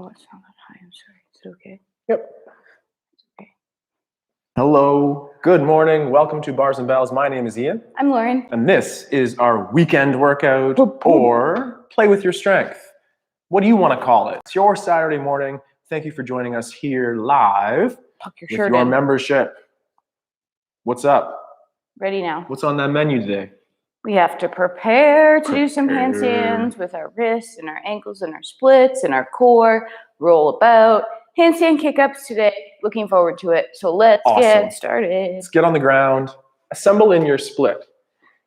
Oh, it's not that high. I'm sorry. Is it okay? Yep. Okay. Hello. Good morning. Welcome to Bars and Bells. My name is Ian. I'm Lauren. And this is our weekend workout or play with your strength. What do you want to call it? It's your Saturday morning. Thank you for joining us here live with your membership. What's up? Ready now. What's on that menu today? We have to prepare to do some handstands with our wrists and our ankles and our splits and our core. Roll about. Handstand kick-ups today. Looking forward to it. So let's get started. Let's get on the ground. Assemble in your split.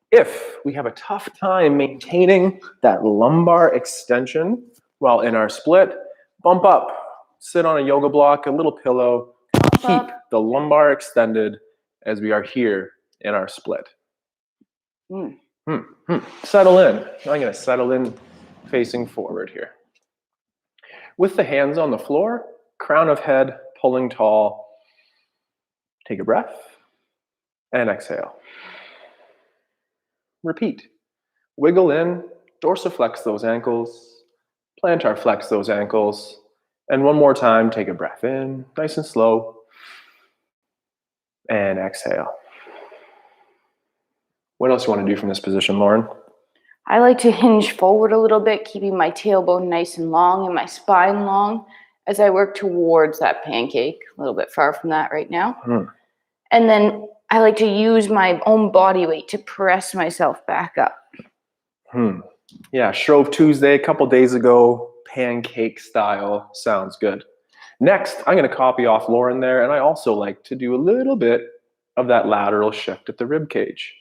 If we have a tough time maintaining that lumbar extension while in our split, bump up. Sit on a yoga block, a little pillow. Keep the lumbar extended as we are here in our split. Settle in. I'm going to settle in facing forward here. With the hands on the floor, crown of head pulling tall. Take a breath and exhale. Repeat. Wiggle in, dorsiflex those ankles, plantar flex those ankles, and one more time, take a breath in, nice and slow, and exhale. What else do you want to do from this position, Lauren? I like to hinge forward a little bit, keeping my tailbone nice and long and my spine long as I work towards that pancake. A little bit far from that right now. And then I like to use my own body weight to press myself back up. Yeah, Shrove Tuesday, a couple days ago, pancake style. Sounds good. Next, I'm going to copy off Lauren there, and I also like to do a little bit of that lateral shift at the rib cage.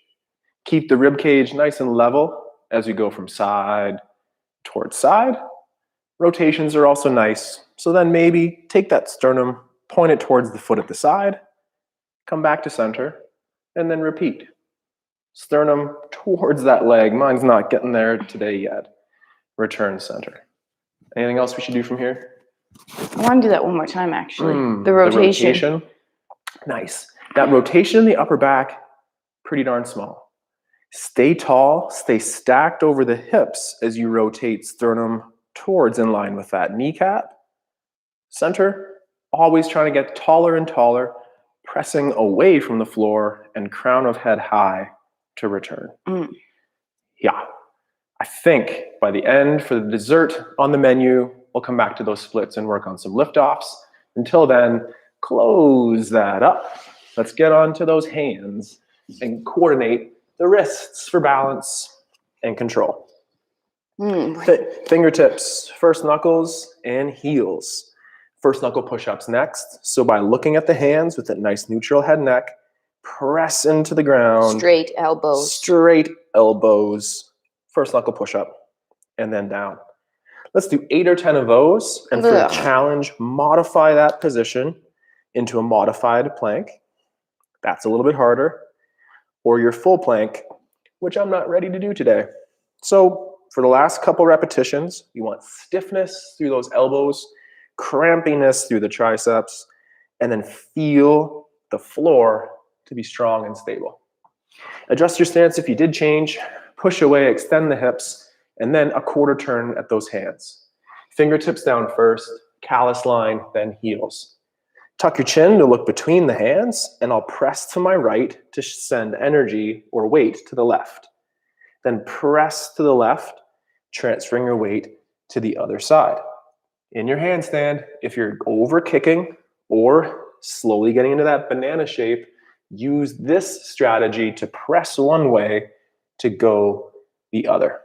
Keep the rib cage nice and level as we go from side towards side. Rotations are also nice. So then maybe take that sternum, point it towards the foot at the side, come back to center, and then repeat. Sternum towards that leg. Mine's not getting there today yet. Return center. Anything else we should do from here? I want to do that one more time, actually. The rotation. Nice. That rotation in the upper back, pretty darn small. Stay tall, stay stacked over the hips as you rotate sternum towards in line with that kneecap. Center, always trying to get taller and taller, pressing away from the floor and crown of head high to return. Yeah. I think by the end, for the dessert on the menu, we'll come back to those splits and work on some lift-offs. Until then, close that up. Let's get on to those hands and coordinate the wrists for balance and control. Fingertips, first knuckles, and heels. First knuckle push-ups next. So by looking at the hands with that nice neutral head neck, press into the ground. Straight elbows. Straight elbows. First knuckle push-up, and then down. Let's do 8 or 10 of those. And for a challenge, modify that position into a modified plank. That's a little bit harder. Or your full plank, which I'm not ready to do today. So for the last couple repetitions, you want stiffness through those elbows, crampiness through the triceps, and then feel the floor to be strong and stable. Adjust your stance if you did change, push away, extend the hips, and then a quarter turn at those hands. Fingertips down first, callus line, then heels. Tuck your chin to look between the hands, and I'll press to my right to send energy or weight to the left. Then press to the left, transferring your weight to the other side. In your handstand, if you're over kicking or slowly getting into that banana shape, use this strategy to press one way to go the other.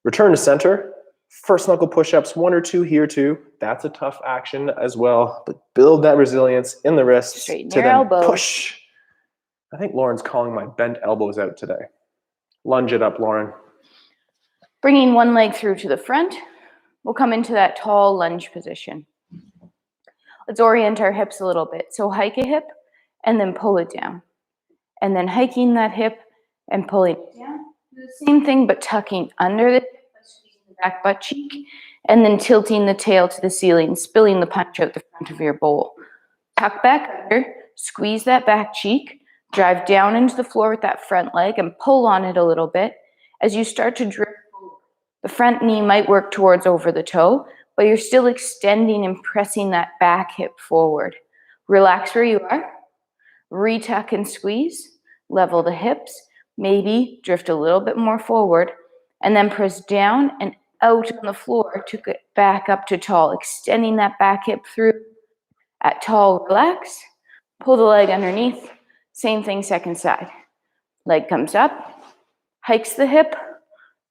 Return to center. First knuckle push-ups, 1 or 2 here too. That's a tough action as well, but build that resilience in the wrists Straighten to your then elbows. Push. I think Lauren's calling my bent elbows out today. Lunge it up, Lauren. Bringing one leg through to the front, we'll come into that tall lunge position. Let's orient our hips a little bit. So hike a hip and then pull it down. And then hiking that hip and pulling it down. Do the same thing, but tucking under the hip, squeezing the back butt cheek, and then tilting the tail to the ceiling, spilling the punch out the front of your bowl. Tuck back under, squeeze that back cheek, drive down into the floor with that front leg and pull on it a little bit. As you start to drift forward, the front knee might work towards over the toe, but you're still extending and pressing that back hip forward. Relax where you are. Retuck and squeeze. Level the hips. Maybe drift a little bit more forward. And then press down and out on the floor to get back up to tall. Extending that back hip through. At tall, relax. Pull the leg underneath. Same thing, second side. Leg comes up. Hikes the hip.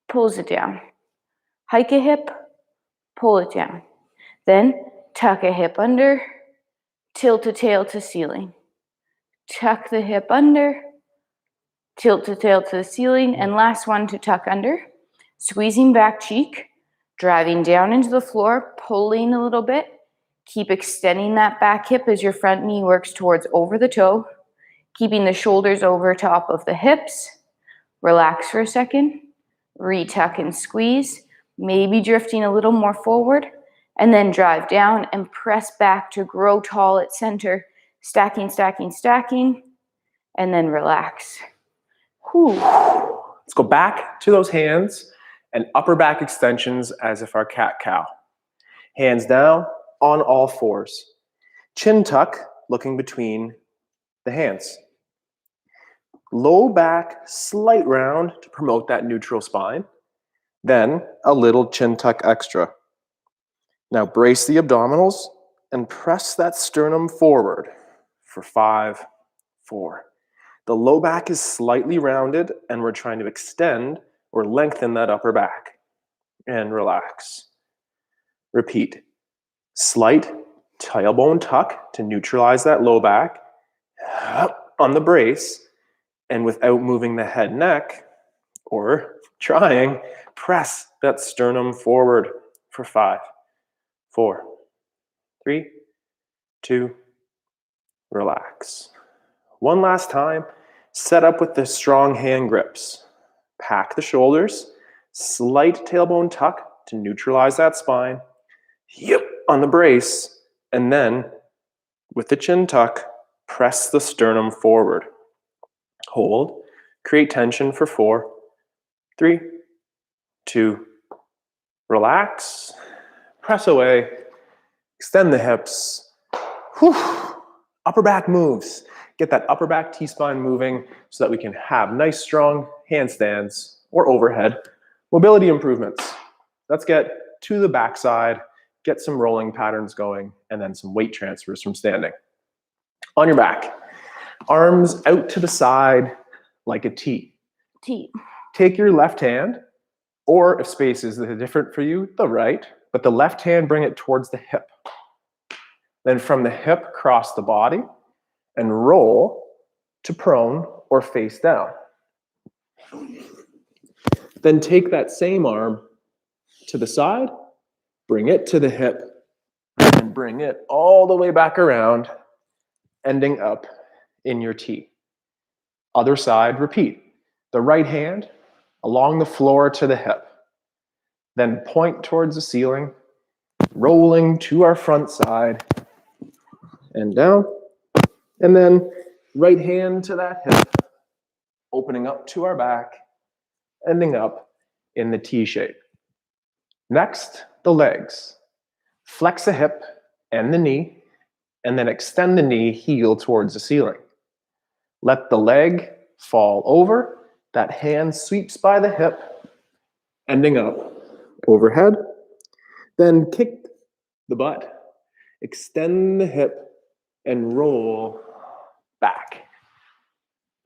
Pulls it down. Hike a hip. Pull it down. Then tuck a hip under. Tilt a tail to ceiling. Tuck the hip under. Tilt the tail to the ceiling. And last one to tuck under. Squeezing back cheek. Driving down into the floor. Pulling a little bit. Keep extending that back hip as your front knee works towards over the toe. Keeping the shoulders over top of the hips. Relax for a second. Retuck and squeeze. Maybe drifting a little more forward. And then drive down and press back to grow tall at center. Stacking, stacking, stacking. And then relax. Whew. Let's go back to those hands and upper back extensions as if our cat-cow. Hands down on all fours. Chin tuck, looking between the hands. Low back, slight round to promote that neutral spine. Then a little chin tuck extra. Now brace the abdominals and press that sternum forward for 5, 4. The low back is slightly rounded and we're trying to extend or lengthen that upper back. And relax. Repeat. Slight tailbone tuck to neutralize that low back. Up on the brace. And without moving the head neck or trying, press that sternum forward for 5, 4, 3, 2, relax. One last time, set up with the strong hand grips. Pack the shoulders, slight tailbone tuck to neutralize that spine. Yep, on the brace, and then with the chin tuck, press the sternum forward. Hold, create tension for 4, 3, 2, relax, press away, extend the hips. Whew. Upper back moves. Get that upper back T-spine moving so that we can have nice strong handstands or overhead mobility improvements. Let's get to the backside, get some rolling patterns going, and then some weight transfers from standing. On your back, arms out to the side like a T. T. Take your left hand, or if space is different for you, the right, but the left hand, bring it towards the hip. Then from the hip, cross the body and roll to prone or face down. Then take that same arm to the side, bring it to the hip, and bring it all the way back around, ending up in your T. Other side, repeat. The right hand along the floor to the hip. Then point towards the ceiling, rolling to our front side, and down. And then right hand to that hip, opening up to our back, ending up in the T shape. Next, the legs. Flex the hip and the knee, and then extend the knee, heel towards the ceiling. Let the leg fall over. That hand sweeps by the hip, ending up overhead. Then kick the butt, extend the hip, and roll back.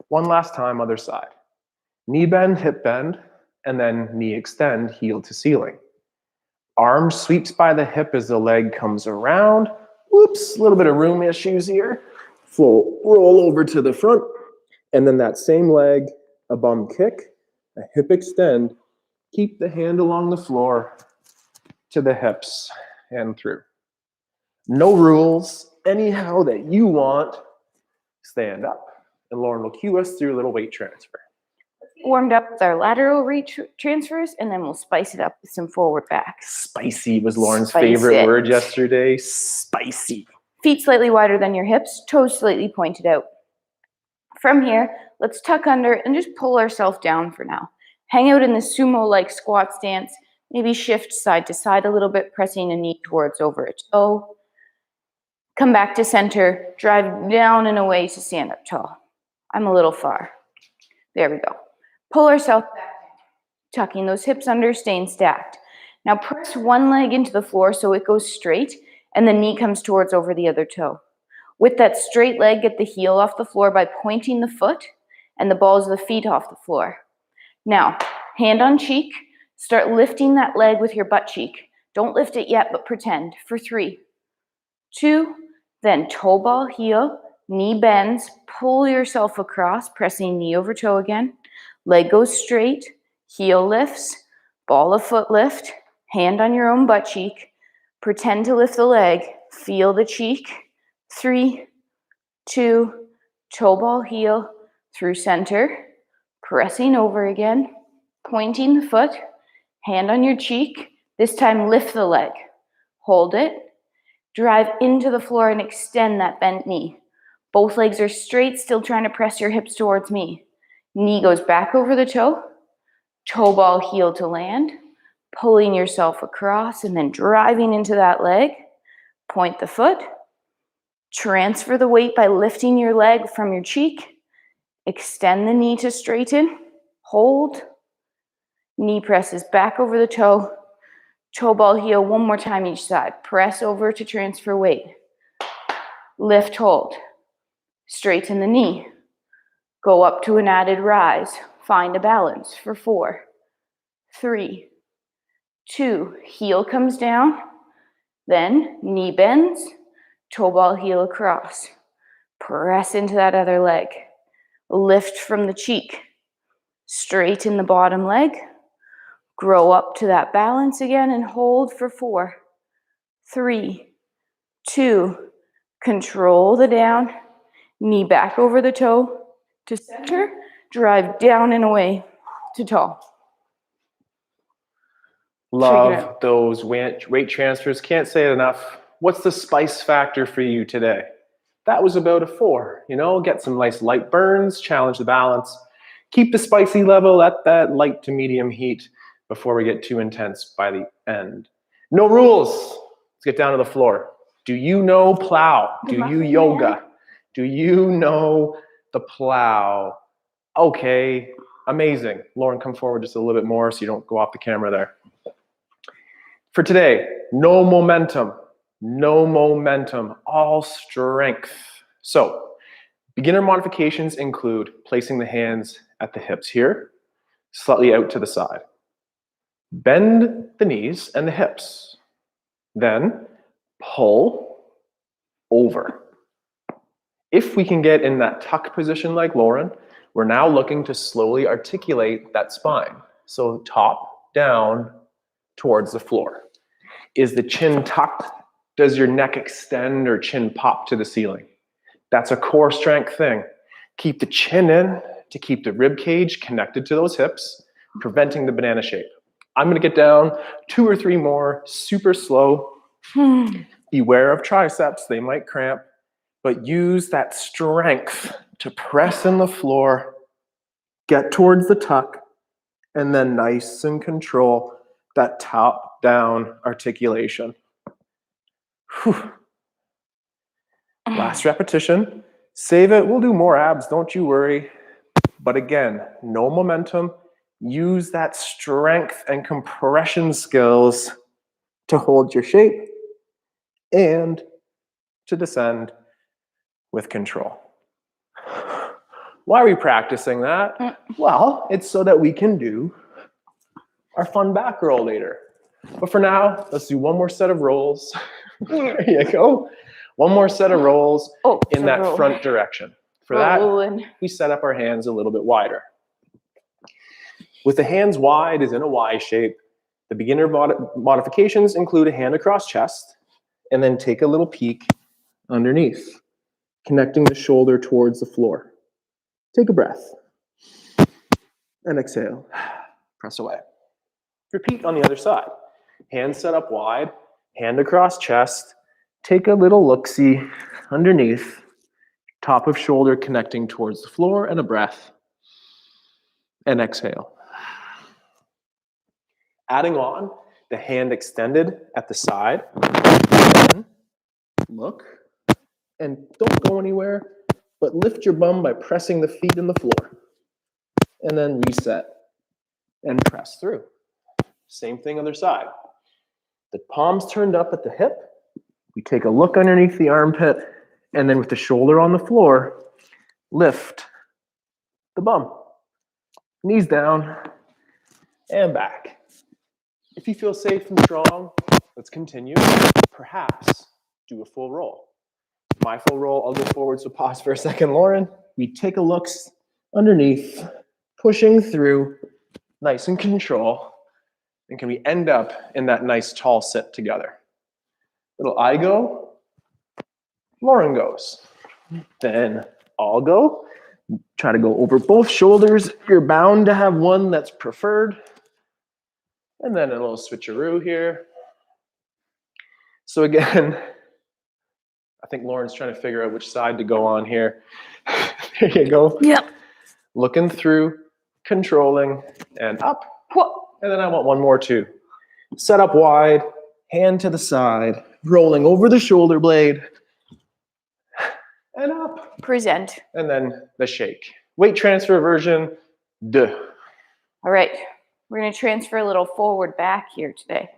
One last time, other side. Knee bend, hip bend, and then knee extend, heel to ceiling. Arm sweeps by the hip as the leg comes around. Whoops, a little bit of room issues here. Flow, roll over to the front, and then that same leg, a bum kick, a hip extend. Keep the hand along the floor to the hips and through. No rules, anyhow that you want. Stand up, and Lauren will cue us through a little weight transfer. Warmed up with our lateral reach transfers, and then we'll spice it up with some forward backs. Spicy was Lauren's favorite word yesterday. Spicy. Feet slightly wider than your hips, toes slightly pointed out. From here, let's tuck under and just pull ourselves down for now. Hang out in the sumo-like squat stance. Maybe shift side to side a little bit, pressing a knee towards over a toe. Come back to center, drive down and away to stand up tall. I'm a little far. There we go. Pull ourselves back, tucking those hips under, staying stacked. Now press one leg into the floor so it goes straight and the knee comes towards over the other toe. With that straight leg, get the heel off the floor by pointing the foot and the balls of the feet off the floor. Now, hand on cheek, start lifting that leg with your butt cheek. Don't lift it yet, but pretend. For 3, 2, then toe ball, heel, knee bends, pull yourself across, pressing knee over toe again. Leg goes straight, heel lifts, ball of foot lift, hand on your own butt cheek. Pretend to lift the leg, feel the cheek. 3, 2, toe ball, heel, through center, pressing over again, pointing the foot, hand on your cheek. This time lift the leg, hold it, drive into the floor and extend that bent knee. Both legs are straight, still trying to press your hips towards me. Knee goes back over the toe ball, heel to land, pulling yourself across and then driving into that leg. Point the foot, transfer the weight by lifting your leg from your cheek, extend the knee to straighten, hold, knee presses back over the toe ball, heel, one more time each side. Press over to transfer weight. Lift, hold. Straighten the knee. Go up to an added rise. Find a balance for 4, 3, 2. Heel comes down. Then knee bends. Toe ball, heel across. Press into that other leg. Lift from the cheek. Straighten the bottom leg. Grow up to that balance again and hold for 4, 3, 2. Control the down. Knee back over the toe to center. Drive down and away to tall. Love those weight transfers. Can't say it enough. What's the spice factor for you today? That was about a 4. Get some nice light burns, challenge the balance. Keep the spicy level at that light to medium heat before we get too intense by the end. No rules. Let's get down to the floor. Do you know plow? Do you yoga? Do you know the plow? Okay, amazing. Lauren, come forward just a little bit more so you don't go off the camera there. For today, no momentum, all strength. So, beginner modifications include placing the hands at the hips here, slightly out to the side. Bend the knees and the hips. Then pull over. If we can get in that tuck position like Lauren, we're now looking to slowly articulate that spine. So top, down, towards the floor. Is the chin tucked? Does your neck extend or chin pop to the ceiling? That's a core strength thing. Keep the chin in to keep the rib cage connected to those hips, preventing the banana shape. I'm gonna get down 2 or 3 more, super slow. Beware of triceps, they might cramp, but use that strength to press in the floor, get towards the tuck, and then nice and control that top-down articulation. Whew. Last repetition. Save it. We'll do more abs, don't you worry. But again, no momentum. Use that strength and compression skills to hold your shape and to descend with control. Why are we practicing that? Well, it's so that we can do our fun back roll later. But for now, let's do one more set of rolls. There you go. One more set of rolls in that front direction. For that, we set up our hands a little bit wider. With the hands wide as in a Y shape, the beginner modifications include a hand across chest, and then take a little peek underneath, connecting the shoulder towards the floor. Take a breath. And exhale. Press away. Repeat on the other side. Hands set up wide, hand across chest, take a little look-see underneath, top of shoulder connecting towards the floor, and a breath. And exhale. Adding on the hand extended at the side. Look, and don't go anywhere, but lift your bum by pressing the feet in the floor. And then reset and press through. Same thing other side. The palms turned up at the hip. We take a look underneath the armpit, and then with the shoulder on the floor, lift the bum. Knees down and back. If you feel safe and strong, let's continue. Perhaps do a full roll. My full roll, I'll go forward, so pause for a second, Lauren. We take a look underneath, pushing through, nice and control. And can we end up in that nice tall sit together? Little I go, Lauren goes. Then I'll go. Try to go over both shoulders. You're bound to have one that's preferred. And then a little switcheroo here. So again, I think Lauren's trying to figure out which side to go on here. There you go. Yep. Looking through, controlling, and up. And then I want one more too. Set up wide, hand to the side, rolling over the shoulder blade, and up. Present. And then the shake. Weight transfer version, deux. All right. We're going to transfer a little forward back here today.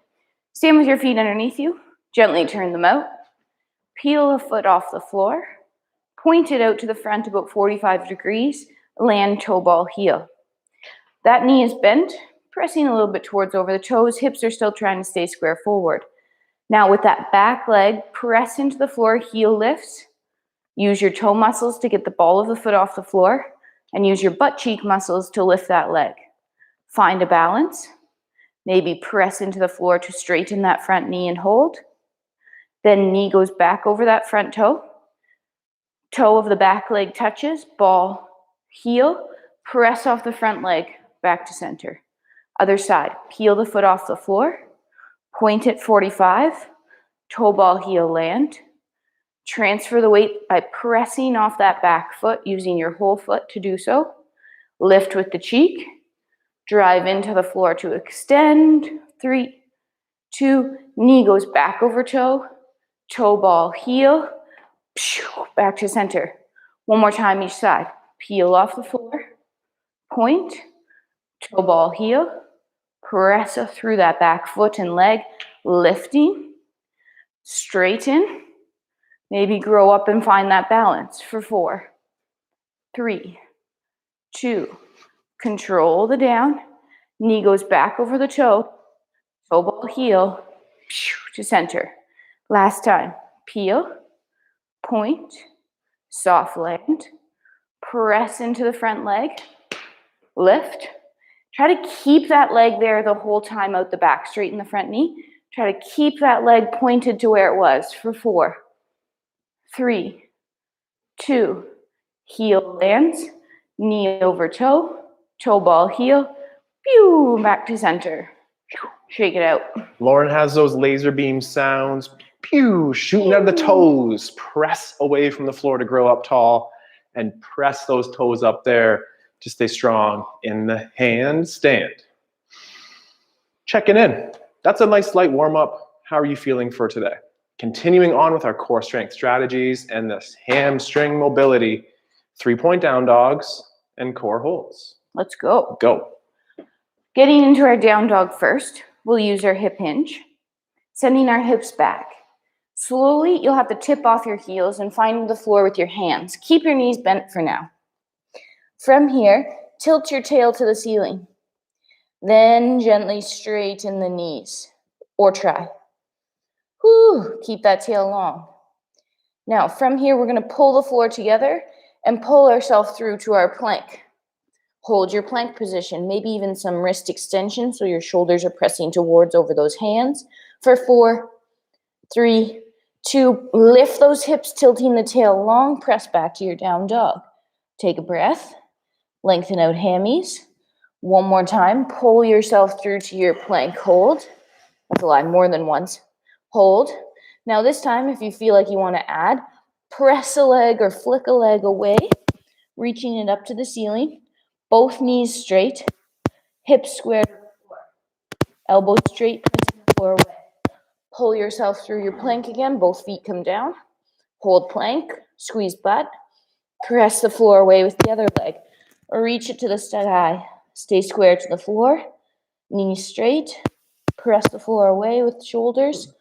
Stand with your feet underneath you. Gently turn them out. Peel a foot off the floor. Point it out to the front about 45 degrees. Land toe ball heel. That knee is bent, pressing a little bit towards over the toes. Hips are still trying to stay square forward. Now with that back leg, press into the floor, heel lifts. Use your toe muscles to get the ball of the foot off the floor, and use your butt cheek muscles to lift that leg. Find a balance. Maybe press into the floor to straighten that front knee and hold. Then knee goes back over that front toe. Toe of the back leg touches, ball, heel, press off the front leg, back to center. Other side, peel the foot off the floor, point at 45, toe ball, heel, land. Transfer the weight by pressing off that back foot, using your whole foot to do so. Lift with the cheek, drive into the floor to extend. 3, 2, knee goes back over toe, toe ball, heel, back to center. One more time each side. Peel off the floor, point, toe ball, heel, press through that back foot and leg, lifting, straighten, maybe grow up and find that balance for 4, 3, 2, control the down, knee goes back over the toe, toe ball, heel, to center. Last time, peel, point, soft land, press into the front leg, lift. Try to keep that leg there the whole time out the back. Straighten the front knee. Try to keep that leg pointed to where it was for 4, 3, 2, heel lands, knee over toe, toe ball, heel, pew, back to center. Shake it out. Lauren has those laser beam sounds. Pew, shooting out of the toes. Press away from the floor to grow up tall, and press those toes up there to stay strong in the handstand. Checking in. That's a nice light warm up. How are you feeling for today? Continuing on with our core strength strategies and this hamstring mobility, 3-point down dogs and core holds. Let's go. Go. Getting into our down dog first, we'll use our hip hinge, sending our hips back. Slowly, you'll have to tip off your heels and find the floor with your hands. Keep your knees bent for now. From here, tilt your tail to the ceiling. Then gently straighten the knees, or try. Keep that tail long. Now, from here, we're going to pull the floor together and pull ourselves through to our plank. Hold your plank position, maybe even some wrist extension so your shoulders are pressing towards over those hands. For 4, 3, 2, lift those hips, tilting the tail long, press back to your down dog. Take a breath, lengthen out hammies. One more time, pull yourself through to your plank hold. That's a lie, more than once. Hold. Now this time, if you feel like you want to add, press a leg or flick a leg away, reaching it up to the ceiling. Both knees straight, hips square. Elbows straight, pressing the floor away. Pull yourself through your plank again. Both feet come down. Hold plank, squeeze butt. Press the floor away with the other leg. Or reach it to the sky. Stay square to the floor. Knees straight. Press the floor away with the shoulders.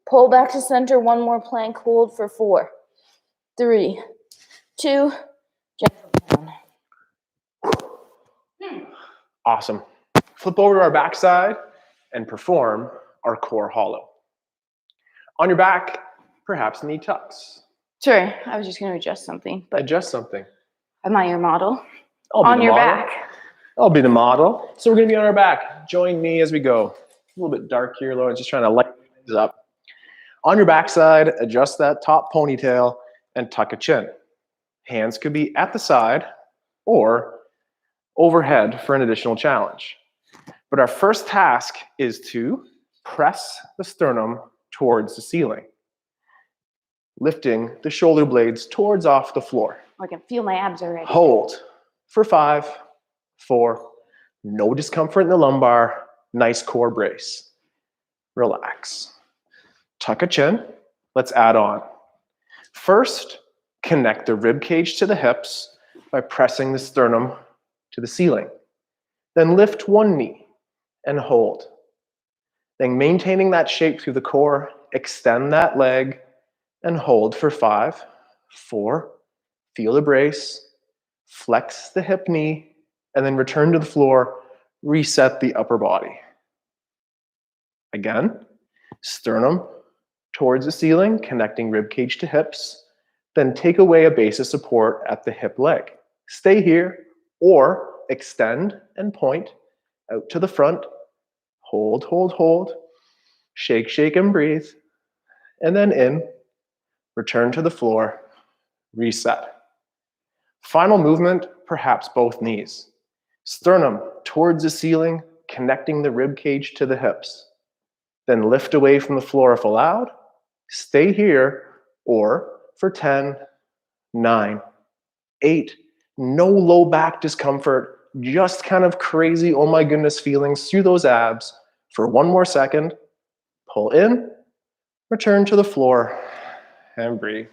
Pull back to center. One more plank. Hold for 4, 3, 2. Gentle down. Awesome. Flip over to our backside and perform our core hollow. On your back, perhaps knee tucks. Sorry, I was just going to adjust something. But adjust something. Am I your model? I'll be on the your model. back. I'll be the model. So we're going to be on our back. Join me as we go. A little bit dark here, Lauren. Just trying to lighten things up. On your backside, adjust that top ponytail and tuck a chin. Hands could be at the side or overhead for an additional challenge. But our first task is to press the sternum towards the ceiling, lifting the shoulder blades towards off the floor. I can feel my abs already. Hold for 5, 4, no discomfort in the lumbar, nice core brace. Relax. Tuck a chin. Let's add on. First, connect the rib cage to the hips by pressing the sternum to the ceiling. Then lift one knee and hold. Then maintaining that shape through the core, extend that leg and hold for 5, 4, feel the brace, flex the hip knee, and then return to the floor, reset the upper body. Again, sternum towards the ceiling, connecting rib cage to hips, then take away a base of support at the hip leg. Stay here or extend and point out to the front. Hold, hold, hold. Shake, shake, and breathe. And then in, return to the floor, reset. Final movement, perhaps both knees. Sternum towards the ceiling, connecting the rib cage to the hips. Then lift away from the floor if allowed. Stay here or for 10, 9, 8. No low back discomfort, just kind of crazy, oh my goodness feelings through those abs for one more second. Pull in, return to the floor, and breathe.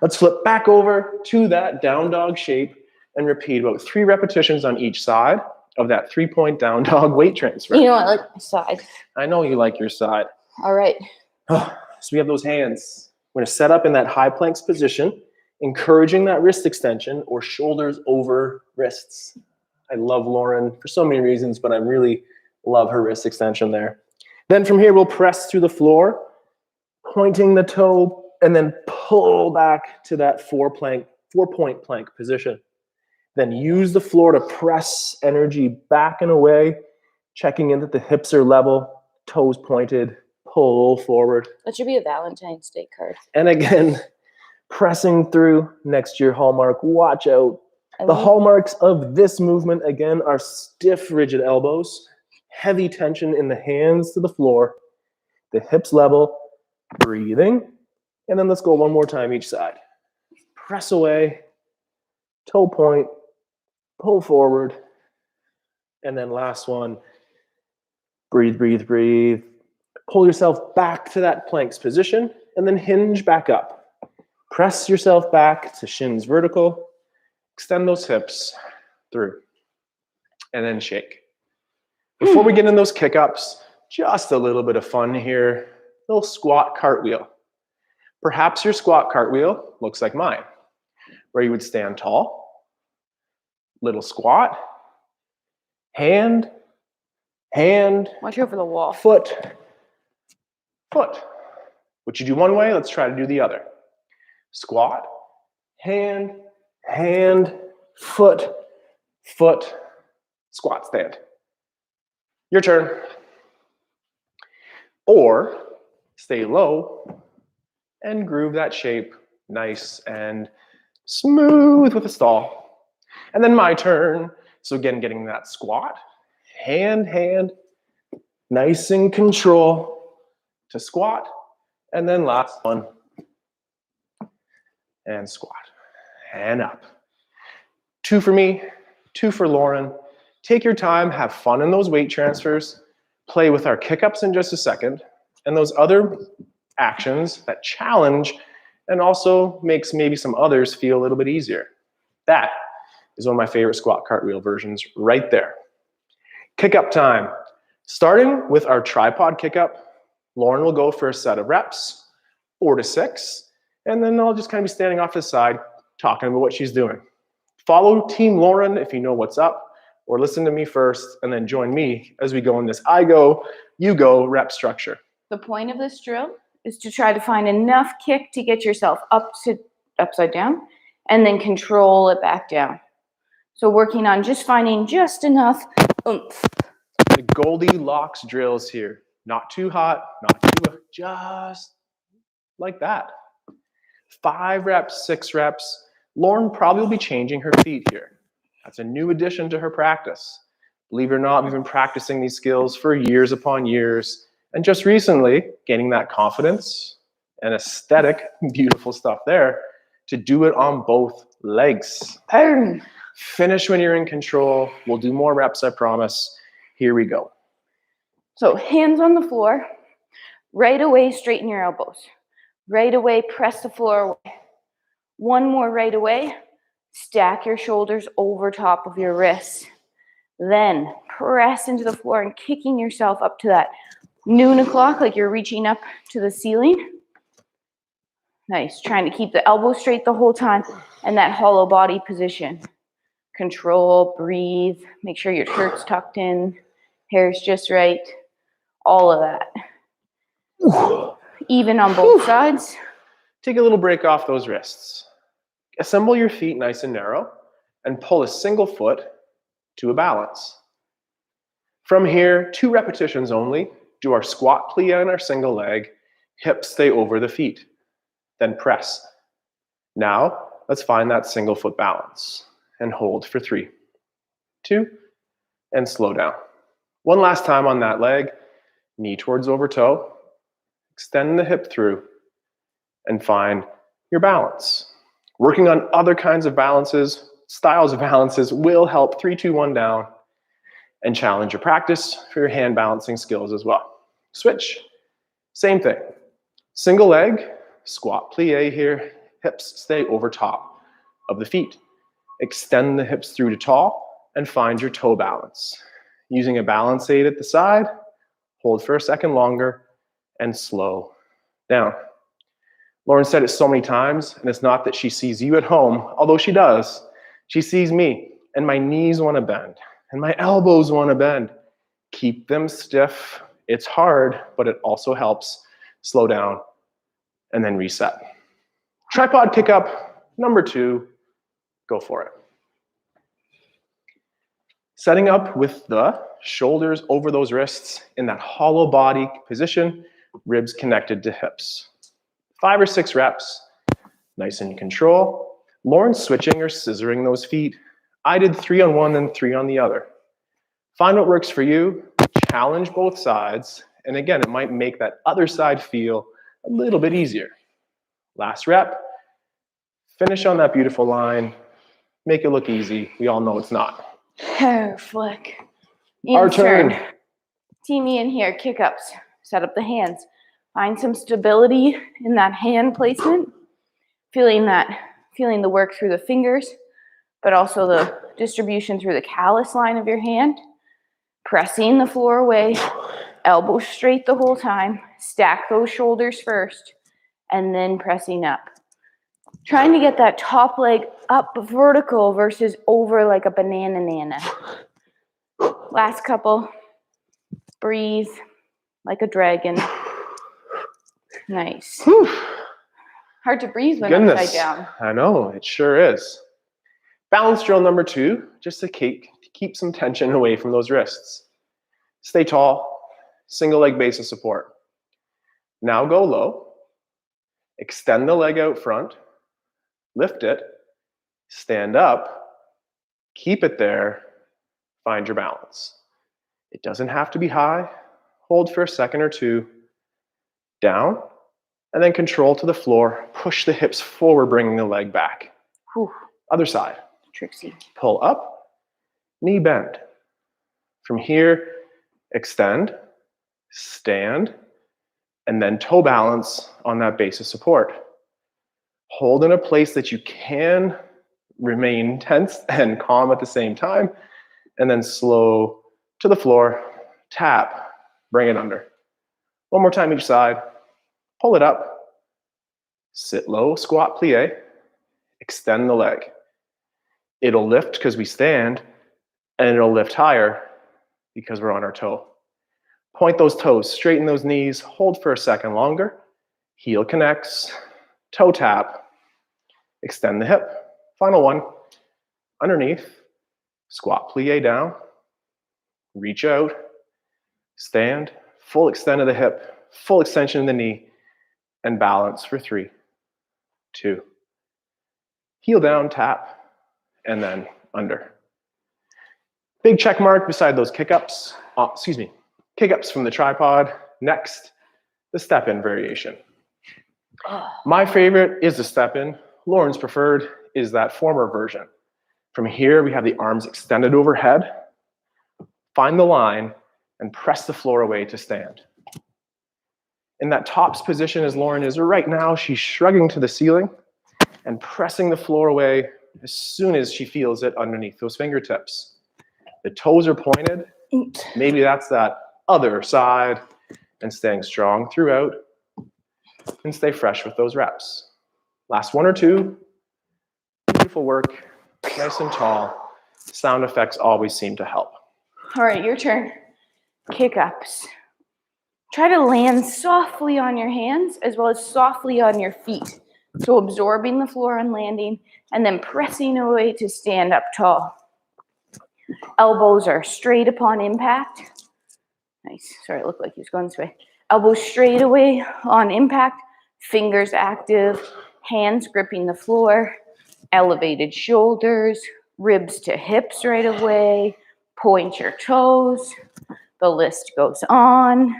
Let's flip back over to that down dog shape and repeat about 3 repetitions on each side of that 3-point down dog weight transfer. You know, I like my side. I know you like your side. All right. So we have those hands. We're going to set up in that high planks position, encouraging that wrist extension or shoulders over wrists. I love Lauren for so many reasons, but I really love her wrist extension there. Then from here, we'll press through the floor, pointing the toe, and then pull back to that 4-point plank position. Then use the floor to press energy back and away, checking in that the hips are level, toes pointed, pull forward. That should be a Valentine's Day card. And again, pressing through next to your hallmark. Watch out. The hallmarks of this movement, again, are stiff, rigid elbows, heavy tension in the hands to the floor, the hips level, breathing, and then let's go one more time each side. Press away, toe point, pull forward, and then last one, breathe, breathe, breathe. Pull yourself back to that planks position, and then hinge back up. Press yourself back to shins vertical, extend those hips through, and then shake. Before we get in those kick-ups, just a little bit of fun here. Little squat cartwheel. Perhaps your squat cartwheel looks like mine, where you would stand tall, little squat, hand, watch out for the wall. foot. What you do one way, let's try to do the other. Squat, hand, foot, squat, stand. Your turn. Or stay low and groove that shape nice and smooth with a stall. And then my turn. So again, getting that squat, hand, nice and control to squat. And then last one. And squat. And up. 2 for me, 2 for Lauren. Take your time, have fun in those weight transfers. play with our kick-ups in just a second, and those other actions that challenge and also makes maybe some others feel a little bit easier. That is one of my favorite squat cartwheel versions right there. Kick-up time. Starting with our tripod kick-up, Lauren will go for a set of reps, 4 to 6, and then I'll just kind of be standing off to the side talking about what she's doing. Follow Team Lauren if you know what's up, or listen to me first and then join me as we go in this I go, you go rep structure. The point of this drill is to try to find enough kick to get yourself up to upside down and then control it back down. So working on just finding just enough oomph. The Goldilocks drills here. Not too hot, not too, just like that. 5 reps, 6 reps. Lauren probably will be changing her feet here. That's a new addition to her practice. Believe it or not, we've been practicing these skills for years upon years, and just recently gaining that confidence and aesthetic, beautiful stuff there, to do it on both legs. Boom. Finish when you're in control. We'll do more reps, I promise. Here we go. So hands on the floor. Right away, straighten your elbows. Right away, press the floor away. One more right away. Stack your shoulders over top of your wrists. Then press into the floor and kicking yourself up to that noon o'clock, like you're reaching up to the ceiling. Nice. Trying to keep the elbows straight the whole time and that hollow body position. Control, breathe, make sure your shirt's tucked in, hair's just right, all of that. Even on both sides. Take a little break off those wrists. Assemble your feet nice and narrow and pull a single foot to a balance. From here, 2 repetitions only. Do our squat plie on our single leg, hips stay over the feet. Then press. Now, let's find that single foot balance and hold for 3, 2, and slow down. One last time on that leg, knee towards over toe, extend the hip through, and find your balance. Working on other kinds of balances, styles of balances will help 3, 2, 1 down and challenge your practice for your hand balancing skills as well. Switch, same thing. Single leg, squat plie here, hips stay over top of the feet. Extend the hips through to tall and find your toe balance. Using a balance aid at the side, hold for a second longer and slow down. Lauren said it so many times, and it's not that she sees you at home, although she does. She sees me, and my knees want to bend, and my elbows want to bend. Keep them stiff. It's hard, but it also helps slow down and then reset. Tripod kick up, number 2, go for it. Setting up with the shoulders over those wrists in that hollow body position, ribs connected to hips. 5 or 6 reps, nice and in control. Lauren's switching or scissoring those feet. I did 3 on one and 3 on the other. Find what works for you, challenge both sides, and again, it might make that other side feel a little bit easier. Last rep, finish on that beautiful line, make it look easy. We all know it's not. Hair flick. Our turn. Team Ian here, kick-ups. Set up the hands. Find some stability in that hand placement. Feeling the work through the fingers, but also the distribution through the callus line of your hand. Pressing the floor away, elbows straight the whole time. Stack those shoulders first, and then pressing up. Trying to get that top leg up vertical versus over like a banana. Last couple. Breathe like a dragon. Nice. Whew. Hard to breathe when Goodness. upside down. I know, it sure is. Balance drill number 2, just to keep some tension away from those wrists. Stay tall, single leg base of support. Now go low, extend the leg out front, lift it, stand up, keep it there, find your balance. It doesn't have to be high. Hold for a second or 2, down, and then control to the floor. Push the hips forward, bringing the leg back. Whew. Other side. Tricksy. Pull up, knee bend. From here, extend, stand, and then toe balance on that base of support. Hold in a place that you can remain tense and calm at the same time, and then slow to the floor, tap, bring it under. One more time each side, pull it up, sit low, squat plie, extend the leg. It'll lift because we stand, and it'll lift higher because we're on our toe. Point those toes, straighten those knees, hold for a second longer, heel connects, toe tap, extend the hip. Final one, underneath, squat plie down, reach out, stand, full extend of the hip, full extension of the knee, and balance for 3, 2. Heel down, tap, and then under. Big check mark beside those kick-ups. Kick-ups from the tripod. Next, the step-in variation. My favorite is the step-in. Lauren's preferred is that former version. From here, we have the arms extended overhead. Find the line and press the floor away to stand. In that tops position as Lauren is right now, she's shrugging to the ceiling and pressing the floor away as soon as she feels it underneath those fingertips. The toes are pointed. Maybe that's that other side, and staying strong throughout, and stay fresh with those reps. Last 1 or 2. Beautiful work, nice and tall. Sound effects always seem to help. All right, your turn. Kick-ups. Try to land softly on your hands as well as softly on your feet. So absorbing the floor and landing, and then pressing away to stand up tall. Elbows are straight upon impact. Nice. Sorry, it looked like he was going this way. Elbows straight away on impact. Fingers active. Hands gripping the floor. Elevated shoulders. Ribs to hips right away. Point your toes. The list goes on.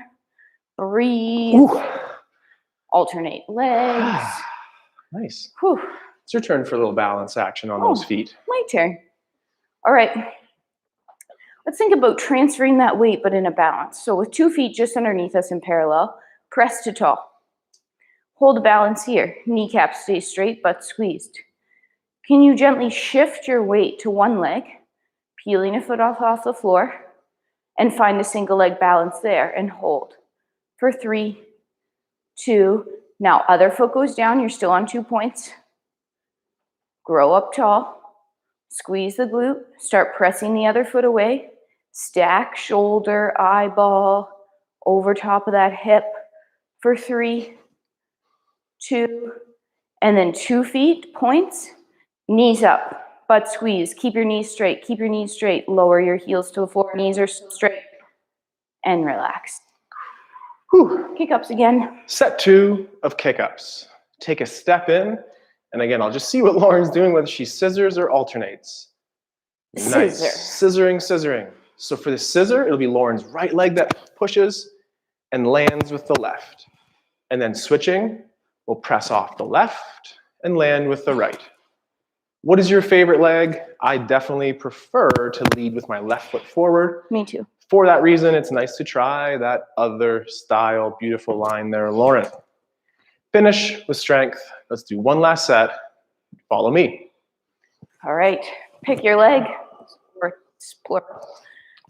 Breathe. Ooh. Alternate legs. Nice. Whew. It's your turn for a little balance action on those feet. My turn. All right. Let's think about transferring that weight, but in a balance. So with 2 feet just underneath us in parallel, press to tall. Hold the balance here. Kneecaps stay straight, butt squeezed. Can you gently shift your weight to one leg, peeling a foot off the floor, and find a single leg balance there and hold for 3, 2. Now other foot goes down. You're still on 2 points. Grow up tall. Squeeze the glute. Start pressing the other foot away. Stack shoulder, eyeball over top of that hip for 3, 2, and then 2 feet, points, knees up, butt squeeze, keep your knees straight, keep your knees straight, lower your heels to the floor, knees are straight, and relax. Whew. Kick-ups again. Set 2 of kick-ups. Take a step in, and again, I'll just see what Lauren's doing, whether she scissors or alternates. Nice. Scissoring, scissoring. So for the scissor, it'll be Lauren's right leg that pushes and lands with the left. And then switching, we'll press off the left and land with the right. What is your favorite leg? I definitely prefer to lead with my left foot forward. Me too. For that reason, it's nice to try that other style, beautiful line there, Lauren. Finish with strength. Let's do one last set. Follow me. All right. Pick your leg.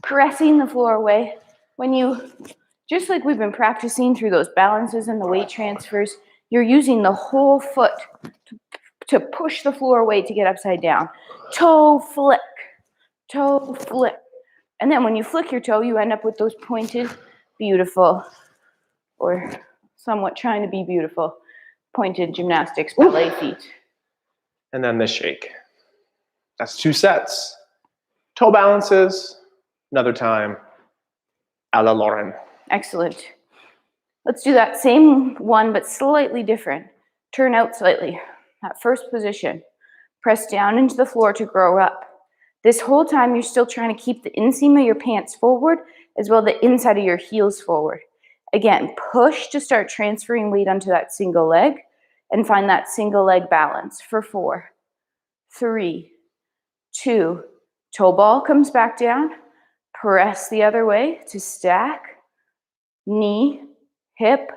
Pressing the floor away. When you, just like we've been practicing through those balances and the weight transfers, you're using the whole foot to push the floor away to get upside down. Toe flick, toe flick. And then when you flick your toe, you end up with those pointed, beautiful, or somewhat trying to be beautiful, pointed gymnastics ballet feet. And then the shake. That's 2 sets. Toe balances, another time, a la Lauren. Excellent. Let's do that same one, but slightly different. Turn out slightly. That first position. Press down into the floor to grow up. This whole time, you're still trying to keep the inseam of your pants forward, as well as the inside of your heels forward. Again, push to start transferring weight onto that single leg, and find that single leg balance for 4, 3, 2, toe ball comes back down, press the other way to stack, knee, hip,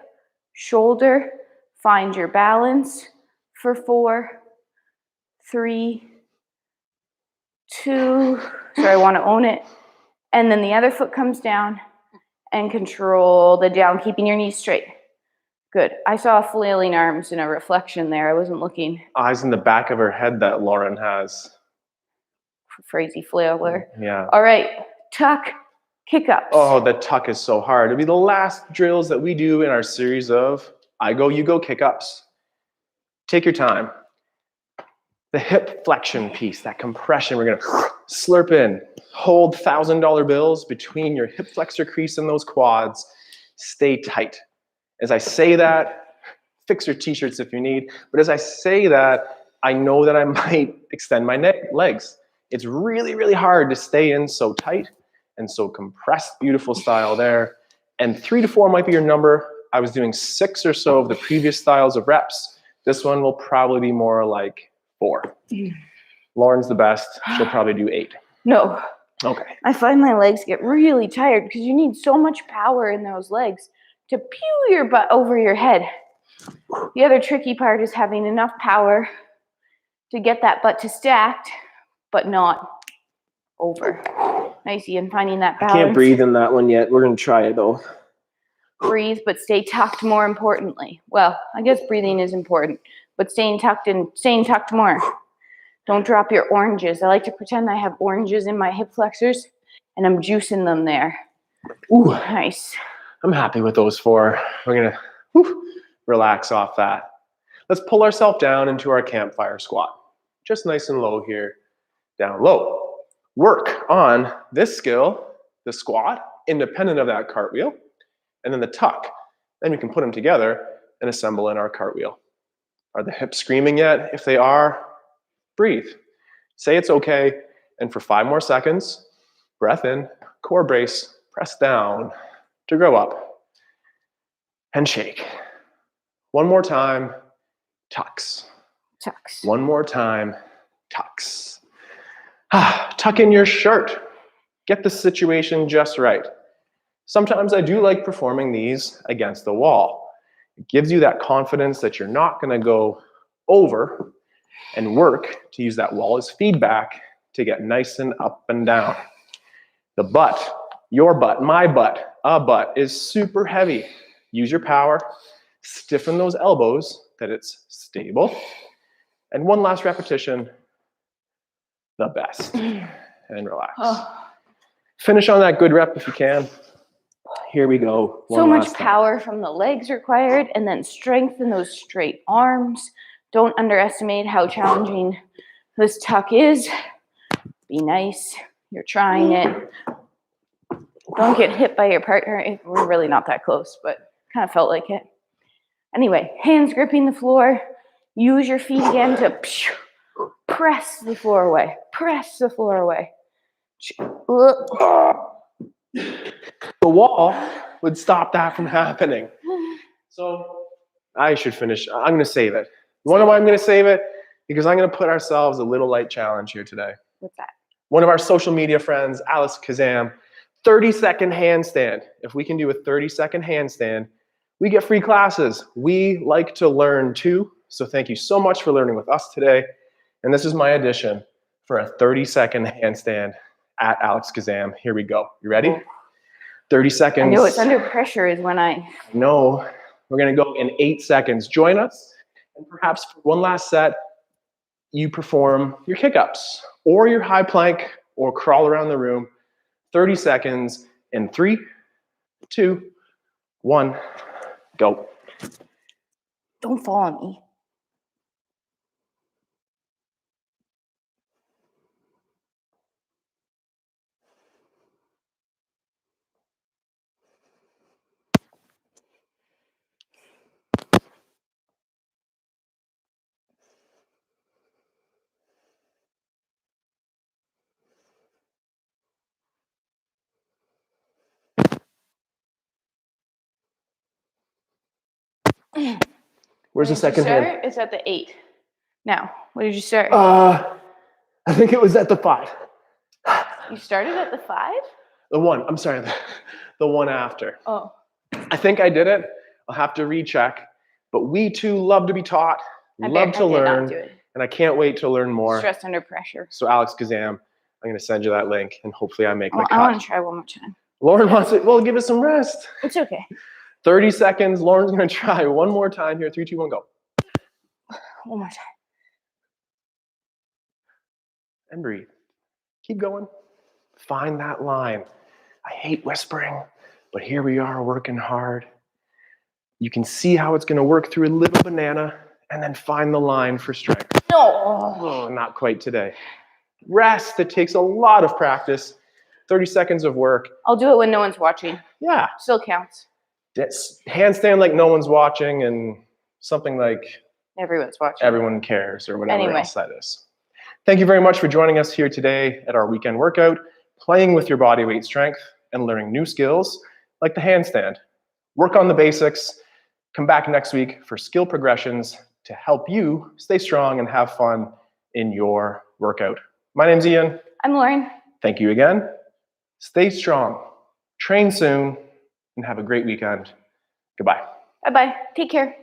shoulder. Find your balance for 4, 3, 2. So I want to own it. And then the other foot comes down and control the down, keeping your knees straight. Good. I saw flailing arms in a reflection there. I wasn't looking. Eyes in the back of her head that Lauren has. Crazy flailer. Yeah. All right. Tuck, kick ups. Oh, the tuck is so hard. It'll be the last drills that we do in our series of I go, you go kick ups. Take your time. The hip flexion piece, that compression, we're going to slurp in. Hold $1,000 bills between your hip flexor crease and those quads. Stay tight. As I say that, fix your t-shirts if you need, but as I say that, I know that I might extend my legs. It's really, really hard to stay in so tight and so compressed, beautiful style there. And 3 to 4 might be your number. I was doing 6 or so of the previous styles of reps. This one will probably be more like 4. Lauren's the best. She'll probably do 8. No. Okay. I find my legs get really tired because you need so much power in those legs to pew your butt over your head. The other tricky part is having enough power to get that butt to stacked, but not over. Nice, Ian, finding that balance. I can't breathe in that one yet. We're going to try it though. Breathe, but stay tucked more importantly. Well, I guess breathing is important, but staying tucked more. Don't drop your oranges. I like to pretend I have oranges in my hip flexors and I'm juicing them there. Ooh, nice. I'm happy with those 4. We're gonna relax off that. Let's pull ourselves down into our campfire squat. Just nice and low here, down low. Work on this skill, the squat, independent of that cartwheel, and then the tuck. Then we can put them together and assemble in our cartwheel. Are the hips screaming yet? If they are, breathe. Say it's okay, and for 5 more seconds, breath in, core brace, press down to grow up, and shake. One more time, tucks. Tucks. One more time, tucks. Tuck in your shirt. Get the situation just right. Sometimes I do like performing these against the wall. It gives you that confidence that you're not going to go over and work to use that wall as feedback to get nice and up and down. The butt, your butt, my butt, a butt is super heavy. Use your power. Stiffen those elbows that it's stable. And one last repetition, the best. And relax. Oh. Finish on that good rep if you can. Here we go. So much power from the legs required, and then strengthen those straight arms. Don't underestimate how challenging this tuck is. Be nice. You're trying it. Don't get hit by your partner. We're really not that close, but kind of felt like it. Anyway, hands gripping the floor. Use your feet again to press the floor away. Press the floor away. The wall would stop that from happening. So I should finish. I'm going to save it. You want to know why I'm going to save it? Because I'm going to put ourselves a little light challenge here today. What's that? One of our social media friends, Alice Kazam, 30-second handstand. If we can do a 30-second handstand, we get free classes. We like to learn too. So thank you so much for learning with us today. And this is my addition for a 30-second handstand at Alex Kazam. Here we go. You ready? 30 seconds. I know it's under pressure is when I... No, we're going to go in 8 seconds. Join us. And perhaps for one last set, you perform your kick-ups or your high plank or crawl around the room. 30 seconds in 3, 2, 1, go. Don't fall on me. Where's the second hand? It's at the 8. Now, what did you start? I think it was at the 5. You started at the 5? The 1, I'm sorry, the one after. Oh. I think I did it. I'll have to recheck. But we too love to be taught, love to learn, and I can't wait to learn more. Stress under pressure. So Alex Kazam, I'm going to send you that link, and hopefully I make the cut. I want to try one more time. Lauren wants it. Well, give us some rest. It's okay. 30 seconds. Lauren's going to try one more time here. 3, 2, 1, go. One more time. And breathe. Keep going. Find that line. I hate whispering, but here we are working hard. You can see how it's going to work through a little banana and then find the line for strength. No. Oh, not quite today. Rest. It takes a lot of practice. 30 seconds of work. I'll do it when no one's watching. Yeah. Still counts. Handstand like no one's watching and something like everyone's watching. Everyone cares or whatever else that is. Thank you very much for joining us here today at our weekend workout, playing with your body weight strength and learning new skills like the handstand. Work on the basics. Come back next week for skill progressions to help you stay strong and have fun in your workout. My name's Ian. I'm Lauren. Thank you again. Stay strong, train soon, and have a great weekend. Goodbye. Bye-bye. Take care.